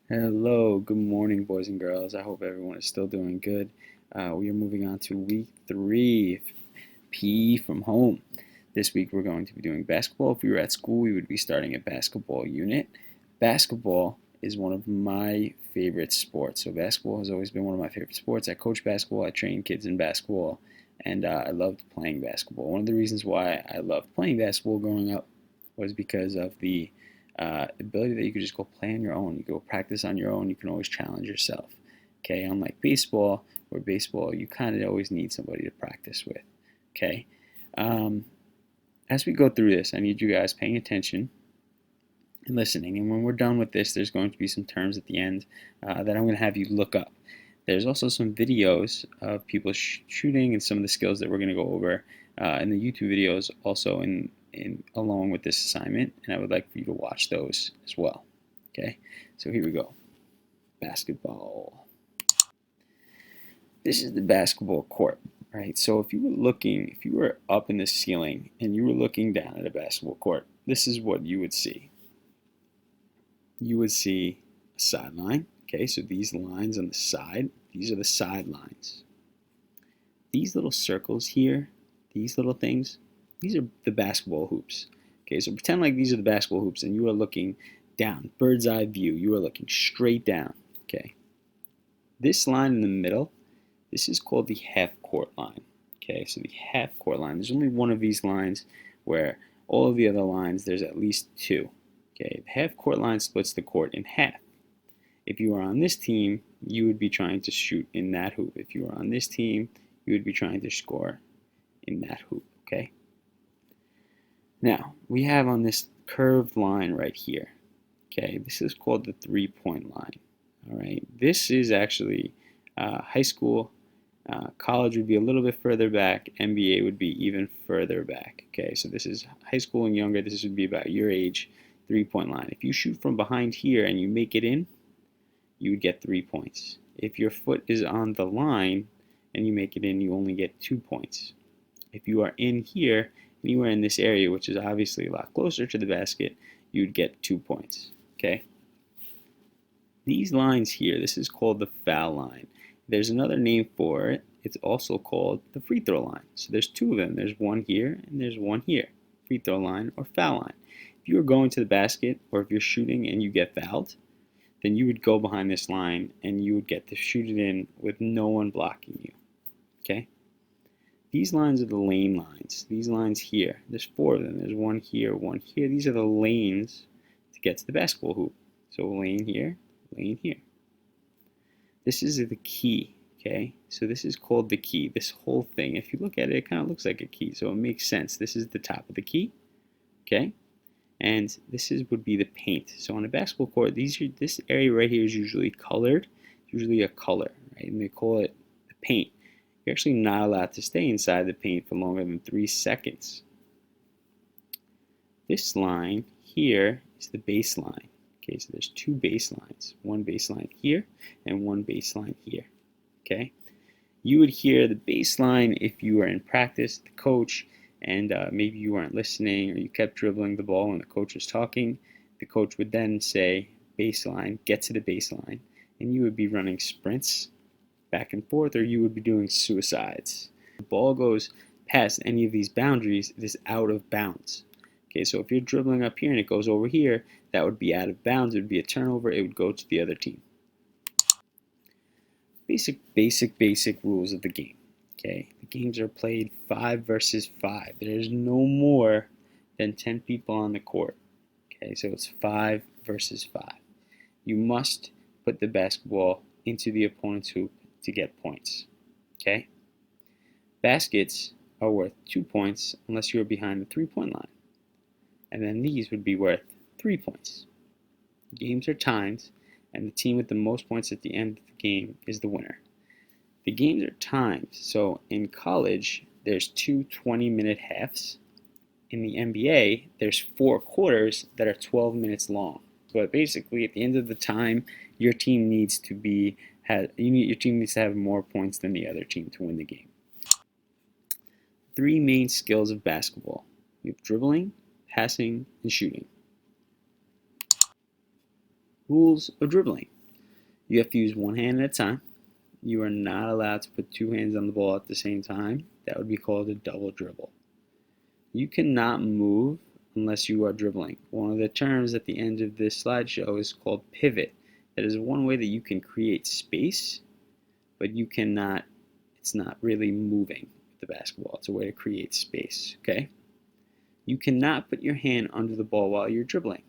Hello, good morning, boys and girls. I hope everyone is still doing good. We are moving on to week 3, PE from home. This week we're going to be doing basketball. If we were at school, we would be starting a basketball unit. Basketball is one of my favorite sports. So basketball has always been one of my favorite sports. I coach basketball, I train kids in basketball, and I loved playing basketball. One of the reasons why I loved playing basketball growing up was because of the ability that you could just go play on your own. You go practice on your own. You can always challenge yourself. Okay, unlike baseball, where baseball you kind of always need somebody to practice with. Okay, um, as we go through this, I need you guys paying attention and listening. And when we're done with this, there's going to be some terms at the end that I'm going to have you look up. There's also some videos of people shooting and some of the skills that we're going to go over in the YouTube videos, also in along with this assignment, and I would like for you to watch those as well. Okay, so here we go. Basketball. This is the basketball court, right? So if you were up in the ceiling and you were looking down at a basketball court, this is what you would see. You would see a sideline. Okay, so these lines on the side, these are the sidelines. These little circles here, these little things, these are the basketball hoops. Okay, so pretend like these are the basketball hoops and you are looking down, bird's eye view. You are looking straight down. Okay, this line in the middle, this is called the half court line. Okay, so the half court line, there's only one of these lines where all of the other lines, there's at least two. Okay, the half court line splits the court in half. If you were on this team, you would be trying to shoot in that hoop. If you were on this team, you would be trying to score in that hoop, okay? Now, we have on this curved line right here, okay? This is called the three-point line, all right? This is actually high school. College would be a little bit further back. NBA would be even further back, okay? So this is high school and younger. This would be about your age, three-point line. If you shoot from behind here and you make it in, you would get 3 points. If your foot is on the line and you make it in, you only get 2 points. If you are in here, anywhere in this area, which is obviously a lot closer to the basket, you'd get 2 points. Okay? These lines here, this is called the foul line. There's another name for it. It's also called the free throw line. So there's two of them. There's one here and there's one here. Free throw line or foul line. If you are going to the basket or if you're shooting and you get fouled, then you would go behind this line and you would get to shoot it in with no one blocking you. Okay? These lines are the lane lines. These lines here, there's four of them. There's one here, one here. These are the lanes to get to the basketball hoop. So lane here, lane here. This is the key, okay? So this is called the key. This whole thing, if you look at it, it kind of looks like a key, so it makes sense. This is the top of the key, okay? And this would be the paint. So on a basketball court, this area right here is usually colored, usually a color, right? And they call it the paint. You're actually not allowed to stay inside the paint for longer than 3 seconds. This line here is the baseline. Okay, so there's two baselines. One baseline here and one baseline here. Okay, you would hear the baseline if you were in practice, the coach, and maybe you weren't listening or you kept dribbling the ball when the coach was talking. The coach would then say, baseline, get to the baseline, and you would be running sprints back and forth, or you would be doing suicides. If the ball goes past any of these boundaries, it is out of bounds. Okay, so if you're dribbling up here and it goes over here, that would be out of bounds. It would be a turnover. It would go to the other team. Basic rules of the game. Okay, the games are played 5 versus 5. There's no more than 10 people on the court. Okay, so it's 5 versus 5. You must put the basketball into the opponent's hoop to get points. Okay? Baskets are worth 2 points unless you are behind the 3-point line. And then these would be worth 3 points. Games are timed, and the team with the most points at the end of the game is the winner. The games are timed, so in college, there's two 20-minute halves. In the NBA, there's 4 quarters that are 12 minutes long. But basically, at the end of the time, your team needs to have more points than the other team to win the game. 3 main skills of basketball. You have dribbling, passing, and shooting. Rules of dribbling. You have to use one hand at a time. You are not allowed to put two hands on the ball at the same time. That would be called a double dribble. You cannot move unless you are dribbling. One of the terms at the end of this slideshow is called pivot. That is one way that you can create space, but you cannot, it's not really moving the basketball. It's a way to create space, okay? You cannot put your hand under the ball while you're dribbling.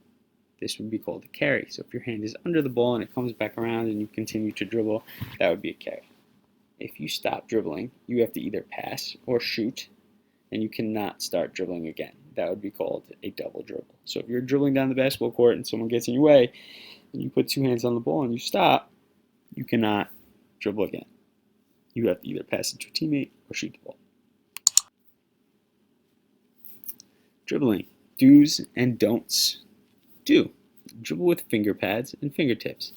This would be called a carry. So if your hand is under the ball and it comes back around and you continue to dribble, that would be a carry. If you stop dribbling, you have to either pass or shoot, and you cannot start dribbling again. That would be called a double dribble. So if you're dribbling down the basketball court and someone gets in your way, and you put two hands on the ball and you stop, you cannot dribble again. You have to either pass it to a teammate or shoot the ball. Dribbling, do's and don'ts. Do. Dribble with finger pads and fingertips.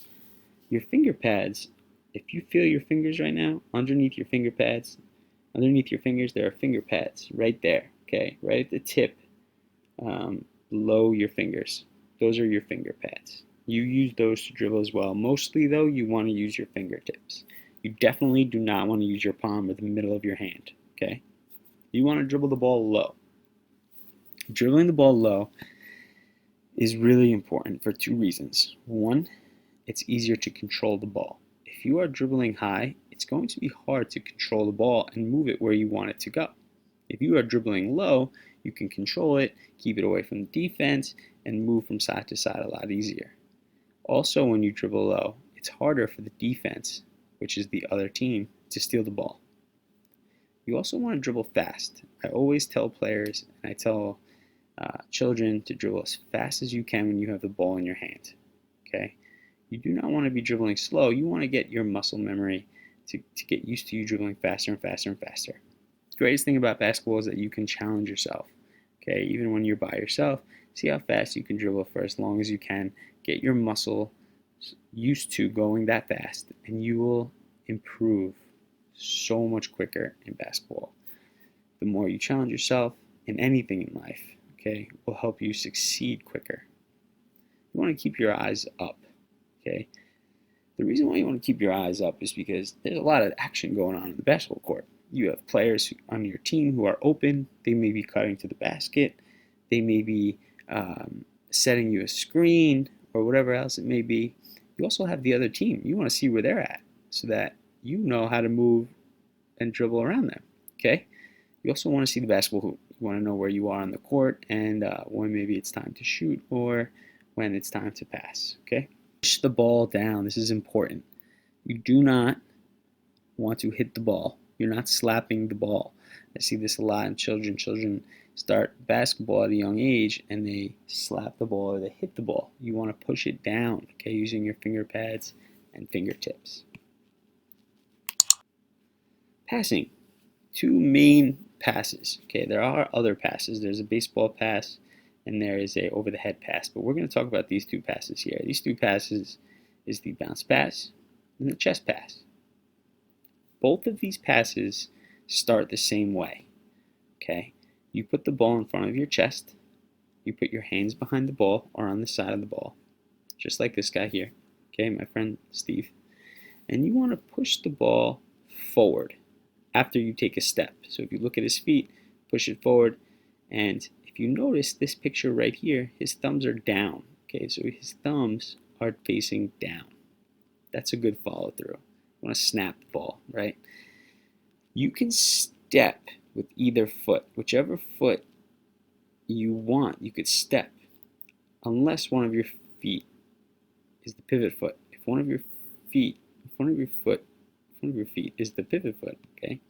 Your finger pads, if you feel your fingers right now, underneath your finger pads, underneath your fingers, there are finger pads right there, okay? Right at the tip, below your fingers. Those are your finger pads. You use those to dribble as well. Mostly, though, you want to use your fingertips. You definitely do not want to use your palm or the middle of your hand, okay? You want to dribble the ball low. Dribbling the ball low is really important for two reasons. One, it's easier to control the ball. If you are dribbling high, it's going to be hard to control the ball and move it where you want it to go. If you are dribbling low, you can control it, keep it away from the defense, and move from side to side a lot easier. Also, when you dribble low, it's harder for the defense, which is the other team, to steal the ball. You also want to dribble fast. I always tell players, and I tell children to dribble as fast as you can when you have the ball in your hand. Okay? You do not want to be dribbling slow. You want to get your muscle memory to get used to you dribbling faster and faster and faster. The greatest thing about basketball is that you can challenge yourself. Okay? Even when you're by yourself, see how fast you can dribble for as long as you can. Get your muscle used to going that fast, and you will improve so much quicker in basketball. The more you challenge yourself in anything in life, okay, will help you succeed quicker. You want to keep your eyes up, okay? The reason why you want to keep your eyes up is because there's a lot of action going on in the basketball court. You have players on your team who are open. They may be cutting to the basket. They may be setting you a screen or whatever else it may be. You also have the other team. You want to see where they're at so that you know how to move and dribble around them, okay? You also want to see the basketball hoop. You want to know where you are on the court and when maybe it's time to shoot or when it's time to pass, okay? Push the ball down. This is important. You do not want to hit the ball. You're not slapping the ball. I see this a lot in children. Children start basketball at a young age and they slap the ball or they hit the ball. You want to push it down, okay, using your finger pads and fingertips. Passing. Two main passes. Okay, there are other passes. There's a baseball pass and there is a over-the-head pass, but we're going to talk about these two passes here. These two passes is the bounce pass and the chest pass. Both of these passes start the same way. Okay, you put the ball in front of your chest. You put your hands behind the ball or on the side of the ball, just like this guy here. Okay, my friend Steve. And you want to push the ball forward after you take a step. So if you look at his feet, push it forward. And if you notice this picture right here, his thumbs are down. Okay, so his thumbs are facing down. That's a good follow through. You want to snap the ball, right? You can step with either foot. Whichever foot you want, you could step. Unless one of your feet is the pivot foot. If one of your feet is the pivot foot, okay,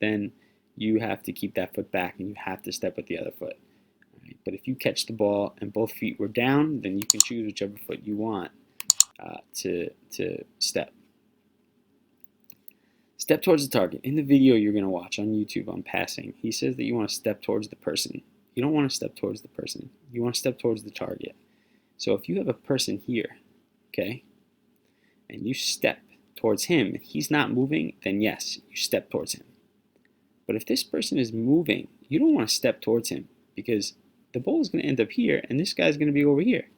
then you have to keep that foot back and you have to step with the other foot. Right? But if you catch the ball and both feet were down, then you can choose whichever foot you want to step. Step towards the target. In the video you're going to watch on YouTube on passing, he says that you want to step towards the person. You don't want to step towards the person. You want to step towards the target. So if you have a person here, okay, and you step towards him and he's not moving, then yes, you step towards him. But if this person is moving, you don't want to step towards him because the ball is going to end up here and this guy's going to be over here.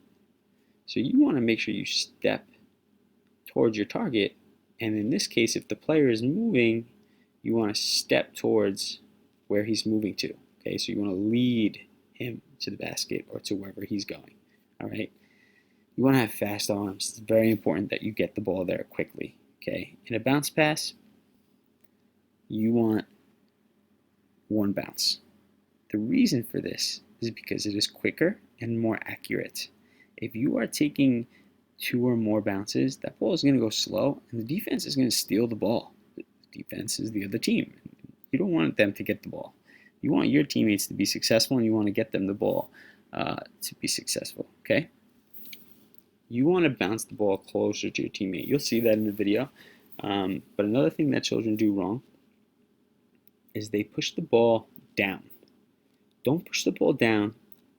So you want to make sure you step towards your target. And in this case, if the player is moving, you want to step towards where he's moving to. Okay, so you want to lead him to the basket or to wherever he's going. All right. You want to have fast arms. It's very important that you get the ball there quickly. Okay. In a bounce pass, you want one bounce. The reason for this is because it is quicker and more accurate. If you are taking 2 or more bounces, that ball is going to go slow, and the defense is going to steal the ball. The defense is the other team. You don't want them to get the ball. You want your teammates to be successful, and you want to get them the ball to be successful, okay? You want to bounce the ball closer to your teammate. You'll see that in the video. But another thing that children do wrong is they push the ball down. Don't push the ball down,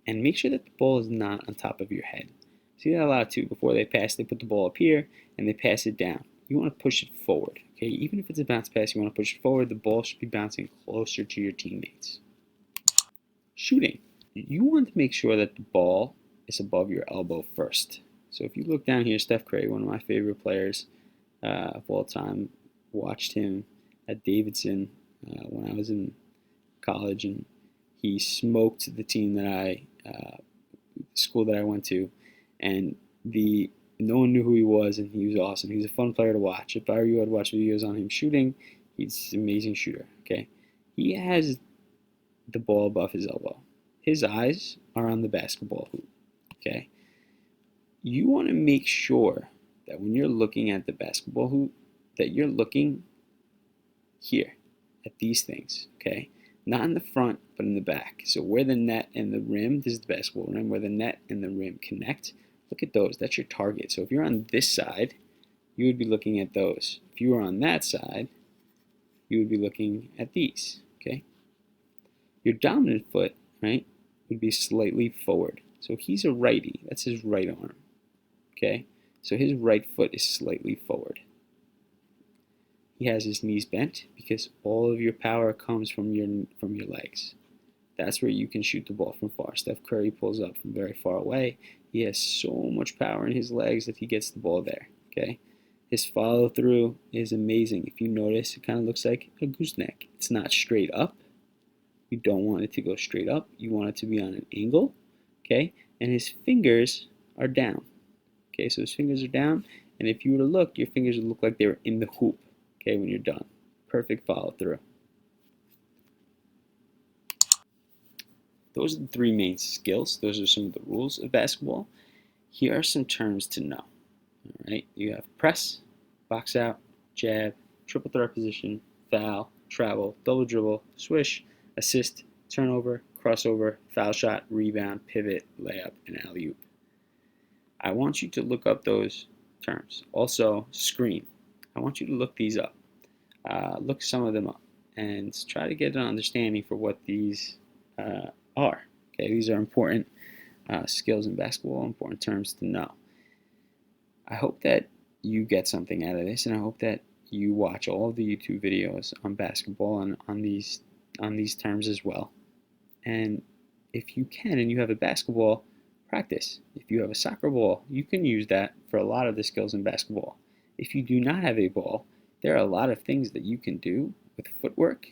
and make sure that the ball is not on top of your head. See that a lot too. Before they pass, they put the ball up here, and they pass it down. You want to push it forward. Okay, even if it's a bounce pass, you want to push it forward. The ball should be bouncing closer to your teammates. Shooting. You want to make sure that the ball is above your elbow first. So if you look down here, Steph Curry, one of my favorite players of all time, watched him at Davidson when I was in college, and he smoked the team that school that I went to, and no one knew who he was, and he was awesome. He was a fun player to watch. If I were you, I'd watch videos on him shooting. He's an amazing shooter, okay? He has the ball above his elbow. His eyes are on the basketball hoop, okay? You want to make sure that when you're looking at the basketball hoop, that you're looking here at these things, okay? Not in the front, but in the back. So where the net and the rim, this is the basketball rim, where the net and the rim connect, look at those. That's your target. So if you're on this side, you would be looking at those. If you were on that side, you would be looking at these, okay? Your dominant foot, right, would be slightly forward. So he's a righty. That's his right arm, okay? So his right foot is slightly forward. He has his knees bent because all of your power comes from your legs. That's where you can shoot the ball from far. Steph Curry pulls up from very far away. He has so much power in his legs that he gets the ball there, okay? His follow through is amazing. If you notice, it kind of looks like a gooseneck. It's not straight up. You don't want it to go straight up. You want it to be on an angle, okay? And his fingers are down, okay? So his fingers are down, and if you were to look, your fingers would look like they were in the hoop, okay, when you're done. Perfect follow through. Those are the 3 main skills. Those are some of the rules of basketball. Here are some terms to know. All right, you have press, box out, jab, triple threat position, foul, travel, double dribble, swish, assist, turnover, crossover, foul shot, rebound, pivot, layup, and alley-oop. I want you to look up those terms. Also, screen. I want you to look these up. Look some of them up and try to get an understanding for what these are. Okay, these are important skills in basketball, important terms to know. I hope that you get something out of this, and I hope that you watch all of the YouTube videos on basketball and on these terms as well. And if you can, and you have a basketball, practice. If you have a soccer ball, you can use that for a lot of the skills in basketball. If you do not have a ball, there are a lot of things that you can do with footwork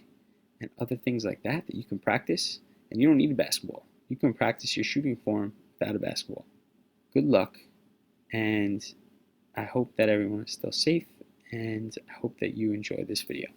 and other things like that you can practice, and you don't need a basketball. You can practice your shooting form without a basketball. Good luck, and I hope that everyone is still safe, and I hope that you enjoy this video.